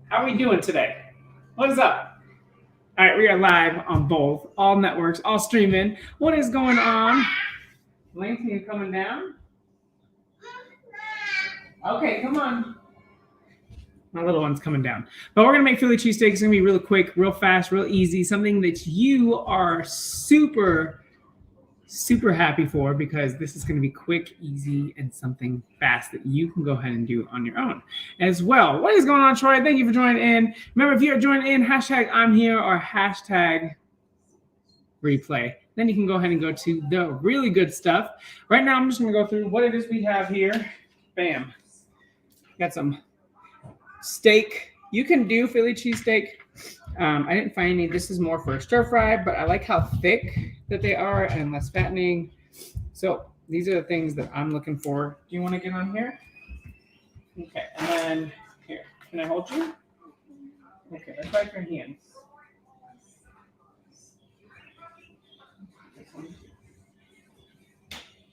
How are we doing today? What is up? All right, we are live on both, all networks, all streaming. What is going on? Langston, you coming down? Okay, come on. My little one's coming down. But we're gonna make Philly cheesesteak. It's gonna be real quick, real fast, real easy. Something that you are super happy for because this is going to be quick, easy, and something fast that you can go ahead and do on your own as well. What is going on, Troy? Thank you for joining in. Remember, if you're joining in, hashtag I'm here or hashtag replay. Then you can go ahead and go to the really good stuff. Right now, I'm just going to go through what it is we have here. Bam. Got some steak. You can do Philly cheesesteak. I didn't find any. This is more for a stir fry, but I like how thick that they are and less fattening. So these are the things that I'm looking for. Do you want to get on here? Okay, and then here. Can I hold you? Okay, let's wipe your hands.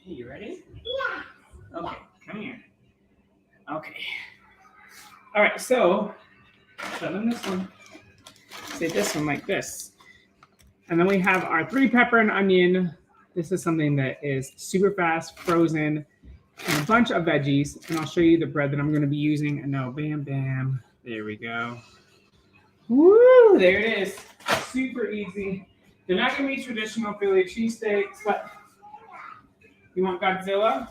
You ready? Yeah. Okay, come here. Okay. All right, so shove in this one. Say this one like this. And then we have our 3 pepper and onion. This is something that is super fast, frozen, and a bunch of veggies. And I'll show you the bread that I'm going to be using. And no, bam, bam. There we go. Woo, there it is. Super easy. They're not going to be traditional Philly cheesesteaks, but you want Godzilla?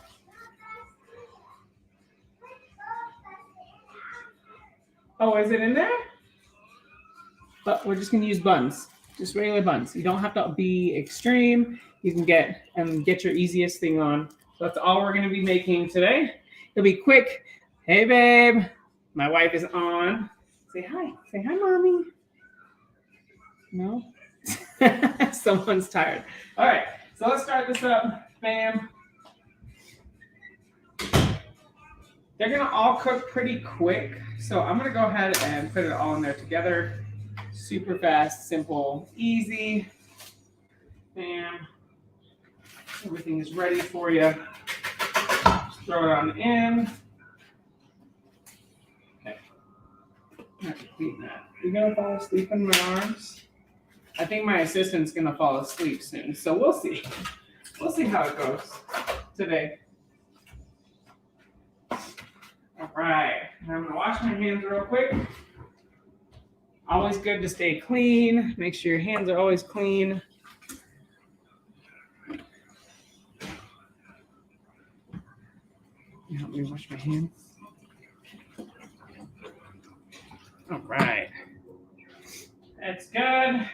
Oh, is it in there? But we're just going to use buns, just regular buns. You don't have to be extreme. You can get your easiest thing on. So that's all we're going to be making today. It'll be quick. Hey, babe. My wife is on. Say hi. Say hi, mommy. No? Someone's tired. All right. So let's start this up. Bam. They're going to all cook pretty quick. So I'm going to go ahead and put it all in there together. Super fast, simple, easy. Bam. Everything is ready for you. Just throw it on in. Okay. I have to clean that. You gonna fall asleep in my arms? I think my assistant's gonna fall asleep soon. So we'll see. We'll see how it goes today. All right. Now I'm gonna wash my hands real quick. Always good to stay clean. Make sure your hands are always clean. Help me wash my hands. All right. That's good.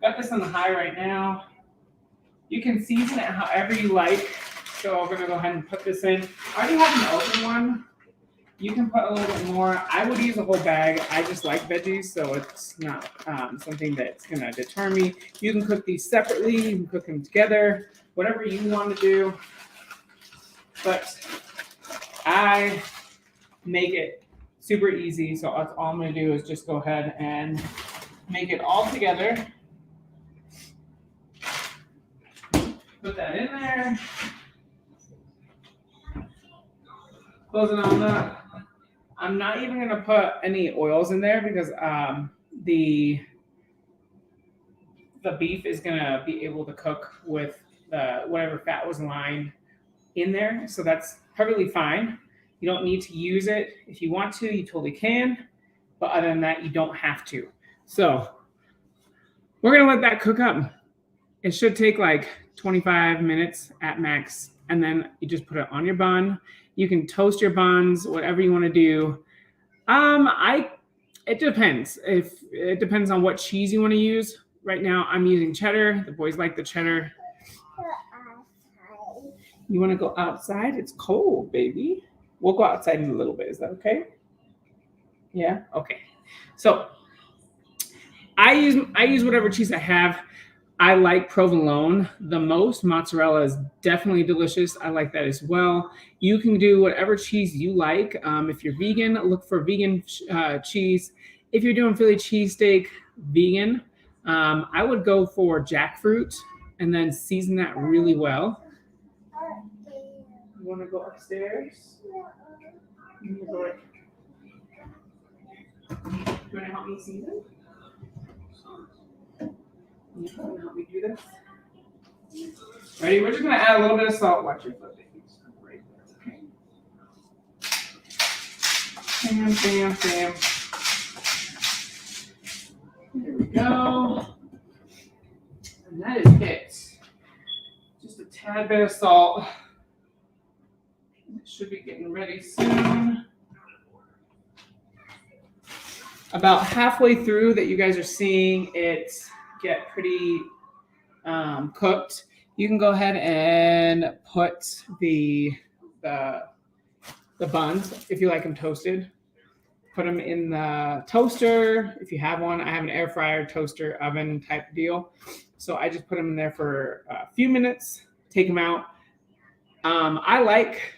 Got this on the high right now. You can season it however you like. So I'm going to go ahead and put this in. I already have an open one. You can put a little bit more. I would use a whole bag. I just like veggies, so it's not something that's going to deter me. You can cook these separately. You can cook them together, whatever you want to do. But I make it super easy, so that's all I'm going to do is just go ahead and make it all together. Put that in there. Close it on up. I'm not even going to put any oils in there because the beef is going to be able to cook with whatever fat was lined in there. So that's perfectly fine. You don't need to use it. If you want to, you totally can. But other than that, you don't have to. So we're going to let that cook up. It should take like 25 minutes at max. And then you just put it on your bun. You can toast your buns, whatever you want to do. It depends. It depends on what cheese you want to use. Right now, I'm using cheddar. The boys like the cheddar. You want to go outside? It's cold, baby. We'll go outside in a little bit. Is that okay? Yeah? Okay. So I use whatever cheese I have. I like provolone the most. Mozzarella is definitely delicious. I like that as well. You can do whatever cheese you like. If you're vegan, look for vegan cheese. If you're doing Philly cheesesteak vegan, I would go for jackfruit and then season that really well. You want to go upstairs? You want to go right you want to help me season? You want to help me do this? Ready? We're just going to add a little bit of salt. Watch your foot, baby. Right there. Okay. Bam, bam, bam. There we go. And that is it. Just a tad bit of salt. It should be getting ready soon. About halfway through that you guys are seeing it get pretty cooked, you can go ahead and put the buns, if you like them toasted. Put them in the toaster if you have one. I have an air fryer, toaster, oven type deal. So I just put them in there for a few minutes, take them out. I like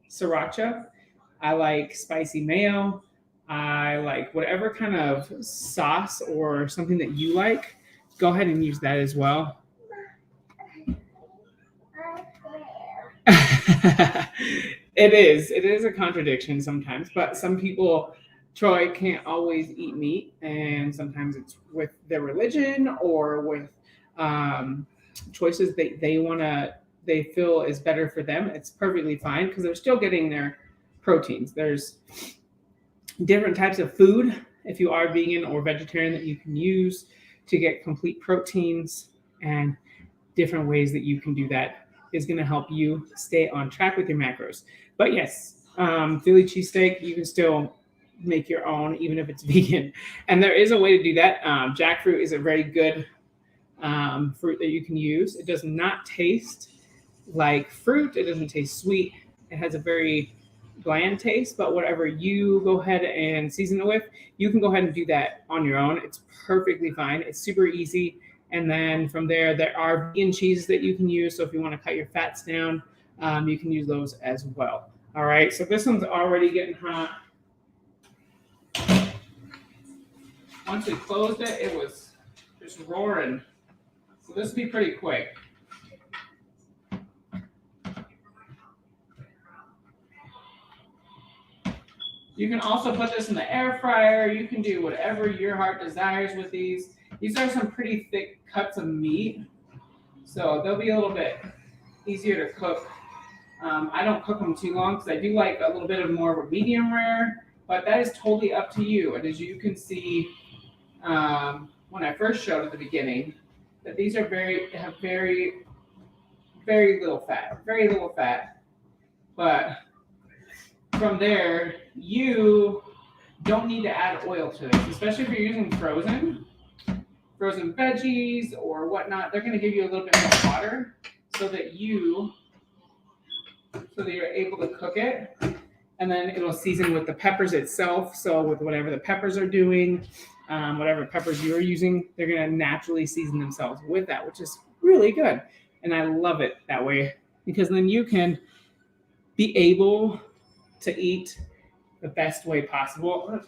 sriracha. I like spicy mayo. I like whatever kind of sauce or something that you like. Go ahead and use that as well. It is a contradiction sometimes, but some people, Troy, can't always eat meat, and sometimes it's with their religion or with choices they feel is better for them. It's perfectly fine because they're still getting their proteins. There's different types of food, if you are vegan or vegetarian, that you can use to get complete proteins, and different ways that you can do that is going to help you stay on track with your macros. But yes, Philly cheesesteak, you can still make your own, even if it's vegan. And there is a way to do that. Jackfruit is a very good fruit that you can use. It does not taste like fruit. It doesn't taste sweet. It has a very bland taste, but whatever you go ahead and season it with, you can go ahead and do that on your own. It's perfectly fine. It's super easy. And then from there are vegan cheeses that you can use. So if you want to cut your fats down, you can use those as well. All right, so this one's already getting hot. Once we closed it, it was just roaring. So this will be pretty quick. You can also put this in the air fryer. You can do whatever your heart desires with these. These are some pretty thick cuts of meat, so they'll be a little bit easier to cook. I don't cook them too long because I do like a little bit of more of a medium rare, but that is totally up to you. And as you can see, when I first showed at the beginning, that these are have very, very little fat, but from there, you don't need to add oil to this, especially if you're using frozen veggies or whatnot. They're going to give you a little bit more water so that you're able to cook it. And then it'll season with the peppers itself. So with whatever the peppers are doing, whatever peppers you're using, they're going to naturally season themselves with that, which is really good. And I love it that way because then you can be able to eat the best way possible.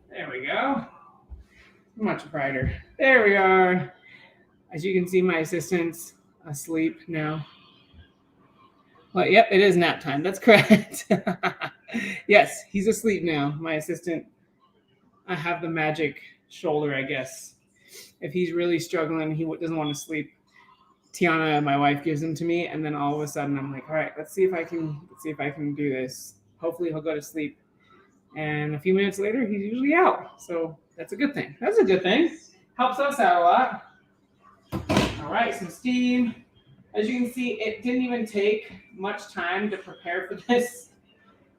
There we go. Much brighter. There we are. As you can see, my assistant's asleep now. Well, yep, it is nap time. That's correct. Yes, he's asleep now. My assistant, I have the magic shoulder, I guess. If he's really struggling, he doesn't want to sleep, Tiana, my wife, gives them to me, and then all of a sudden I'm like, all right, let's see if I can do this. Hopefully he'll go to sleep. And a few minutes later, he's usually out. So that's a good thing. That's a good thing. Helps us out a lot. All right, some steam. As you can see, it didn't even take much time to prepare for this.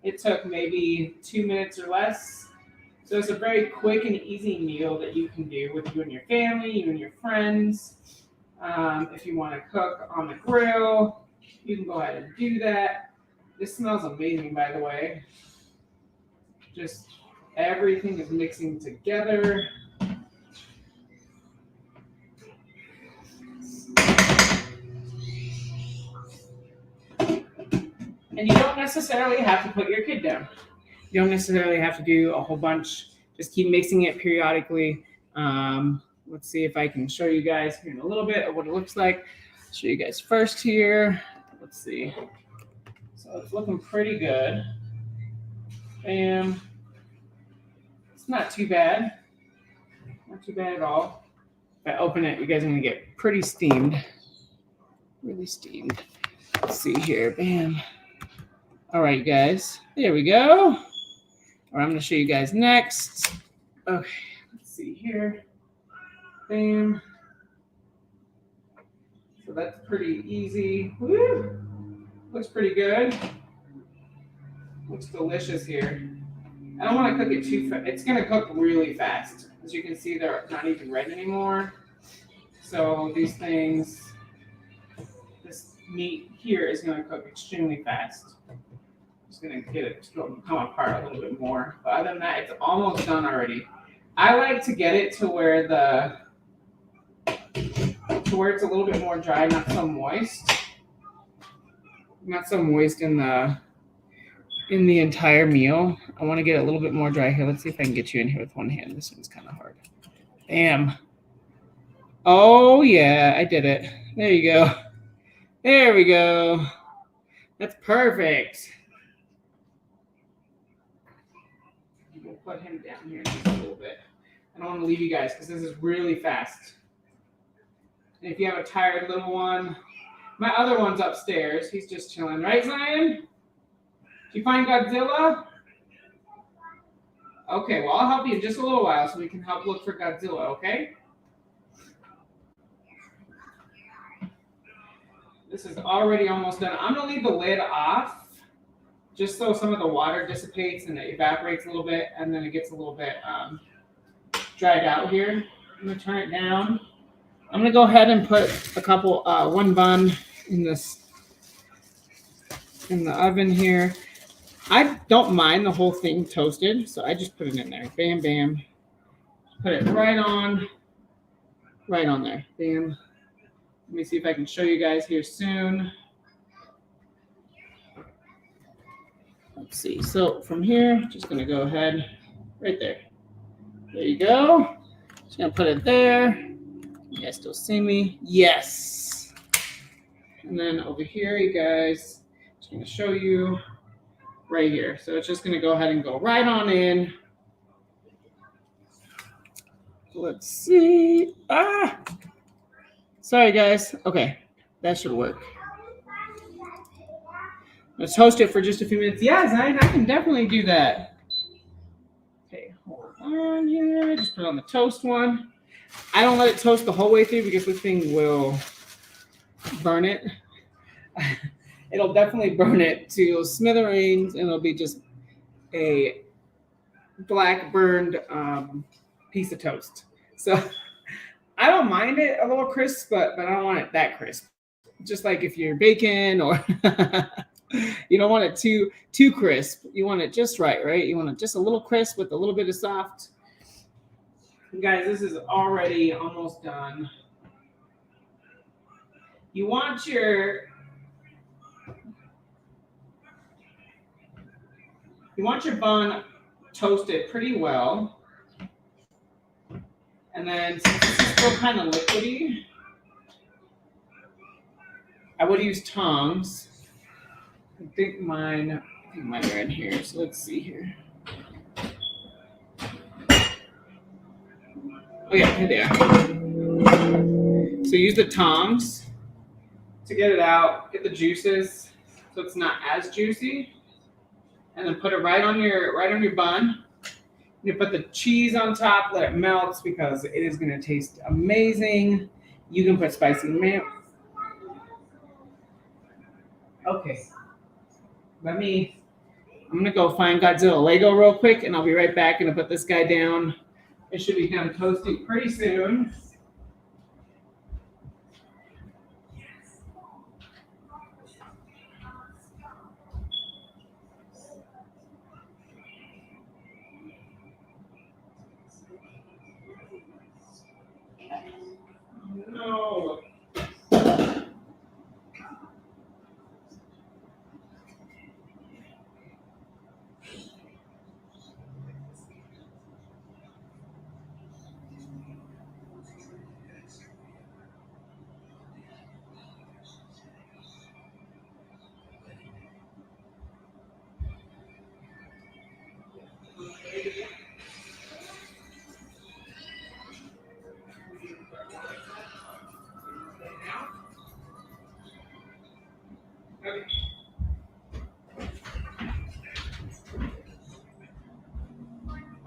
It took maybe 2 minutes or less. So it's a very quick and easy meal that you can do with you and your family, you and your friends. If you want to cook on the grill, you can go ahead and do that. This smells amazing, by the way. Just everything is mixing together. And you don't necessarily have to put your kid down. You don't necessarily have to do a whole bunch. Just keep mixing it periodically. Let's see if I can show you guys here in a little bit of what it looks like. I'll show you guys first here. Let's see. So it's looking pretty good. Bam. It's not too bad. Not too bad at all. If I open it, you guys are gonna get pretty steamed. Really steamed. Let's see here. Bam. All right, guys. There we go. Or I'm gonna show you guys next. Okay, let's see here. Bam. So that's pretty easy. Woo! Looks pretty good. Looks delicious here. I don't want to cook it too fast. It's going to cook really fast. As you can see, they're not even red anymore. So these things, this meat here is going to cook extremely fast. Just going to get it to come apart a little bit more. But other than that, it's almost done already. I like to get it to where it's a little bit more dry, not so moist. Not so moist in the entire meal. I want to get it a little bit more dry here. Let's see if I can get you in here with one hand. This one's kind of hard. Bam. Oh, yeah, I did it. There you go. There we go. That's perfect. We'll put him down here just a little bit. I don't want to leave you guys because this is really fast. And if you have a tired little one, my other one's upstairs. He's just chilling. Right, Zion? Did you find Godzilla? Okay, well, I'll help you in just a little while so we can help look for Godzilla, okay? This is already almost done. I'm going to leave the lid off just so some of the water dissipates and it evaporates a little bit, and then it gets a little bit dried out here. I'm going to turn it down. I'm going to go ahead and put one bun in the oven here. I don't mind the whole thing toasted, so I just put it in there. Bam, bam. Put it right on there. Bam. Let me see if I can show you guys here soon. Let's see. So from here, just going to go ahead right there. There you go. Just going to put it there. You guys still see me? Yes. And then over here, you guys, just going to show you right here. So it's just going to go ahead and go right on in. Let's see. Sorry, guys. Okay, that should work. Let's toast it for just a few minutes. Yeah, Zion, I can definitely do that. Okay, hold on here. Just put it on the toast one. I don't let it toast the whole way through because this thing will burn it. It'll definitely burn it to smithereens, and it'll be just a black burned piece of toast. So I don't mind it a little crisp, but I don't want it that crisp. Just like if you're baking or you don't want it too crisp. You want it just right? You want it just a little crisp with a little bit of soft. Guys, this is already almost done. You want your bun toasted pretty well. And then since this is still kind of liquidy, I would use tongs. I think mine are in here. So let's see here. Oh yeah, here they are. So use the tongs to get it out, get the juices so it's not as juicy. And then put it right on your bun. You put the cheese on top, let it melt because it is going to taste amazing. You can put spicy mayo. Okay. I'm going to go find Godzilla Lego real quick, and I'll be right back and I'll put this guy down. It should be done toasting pretty soon. No.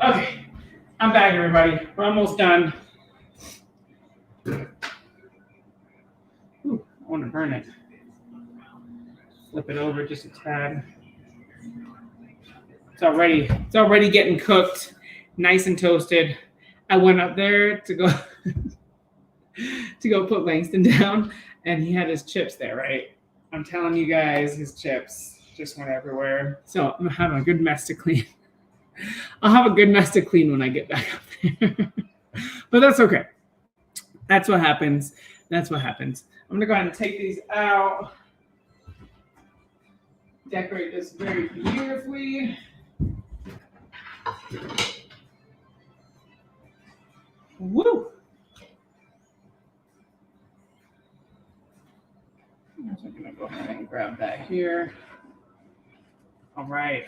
Okay, I'm back, everybody. We're almost done. Ooh, I want to burn it. Flip it over just a tad. It's already getting cooked, nice and toasted. I went up there to go to go put Langston down, and he had his chips there, right? I'm telling you guys, his chips just went everywhere. So I'm having a good mess to clean. I'll have a good mess to clean when I get back up there. But that's okay. That's what happens. That's what happens. I'm gonna go ahead and take these out. Decorate this very beautifully. Woo! I'm just gonna go ahead and grab that here. All right.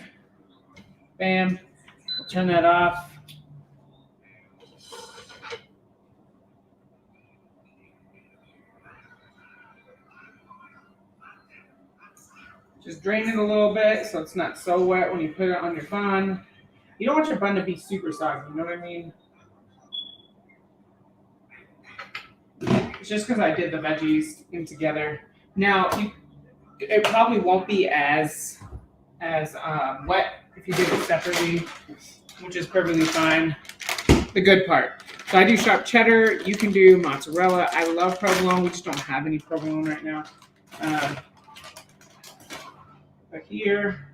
Bam. We'll turn that off. Just drain it a little bit so it's not so wet when you put it on your bun. You don't want your bun to be super soggy, you know what I mean? It's just because I did the veggies in together. Now, it probably won't be as wet if you did it separately, which is perfectly fine. The good part. So I do sharp cheddar. You can do mozzarella. I love provolone. We just don't have any provolone right now. But here,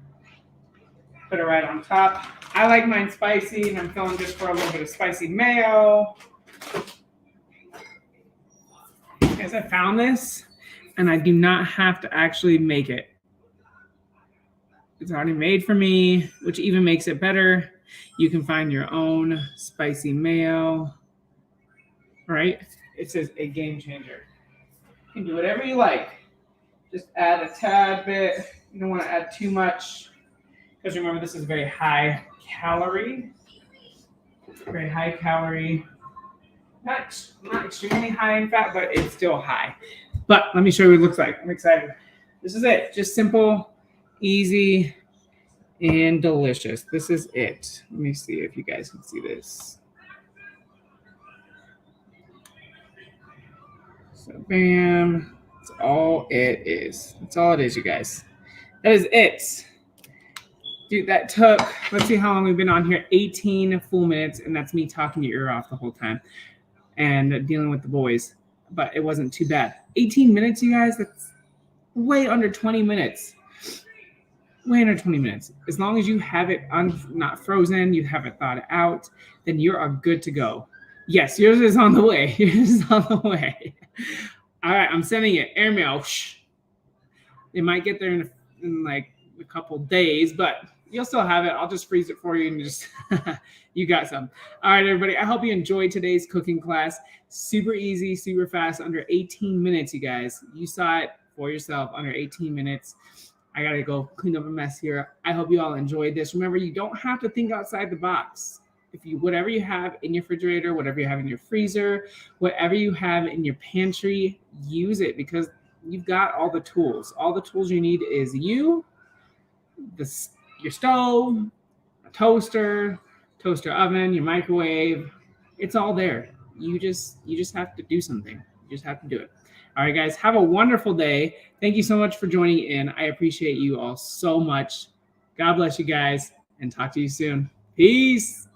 put it right on top. I like mine spicy, and I'm feeling just for a little bit of spicy mayo. Guys, I found this, and I do not have to actually make it. It's already made for me, which even makes it better. You can find your own spicy mayo, right? It says a game changer. You can do whatever you like. Just add a tad bit. You don't want to add too much, because remember, this is very high calorie. Very high calorie. Not extremely high in fat, but it's still high. But let me show you what it looks like. I'm excited. This is it. Just simple, easy, and delicious. This is it. Let me see if you guys can see this. So bam. That's all it is. That's all it is, you guys. That is it. Dude, that took, let's see how long we've been on here, 18 full minutes, and that's me talking your ear off the whole time and dealing with the boys. But it wasn't too bad. 18 minutes, you guys, that's way under 20 minutes. Way under 20 minutes. As long as you have it not frozen, you have it thawed out, then you are good to go. Yes, yours is on the way. Yours is on the way. All right, I'm sending it. Airmail. It might get there in like a couple days, but you'll still have it. I'll just freeze it for you and just you got some. All right, everybody. I hope you enjoyed today's cooking class. Super easy, super fast, under 18 minutes, you guys. You saw it for yourself, under 18 minutes. I got to go clean up a mess here. I hope you all enjoyed this. Remember, you don't have to think outside the box. If you, whatever you have in your refrigerator, whatever you have in your freezer, whatever you have in your pantry, use it, because you've got all the tools. All the tools you need is your stove, a toaster oven, your microwave. It's all there. You just have to do something. You just have to do it. All right, guys, have a wonderful day. Thank you so much for joining in. I appreciate you all so much. God bless you guys, and talk to you soon. Peace.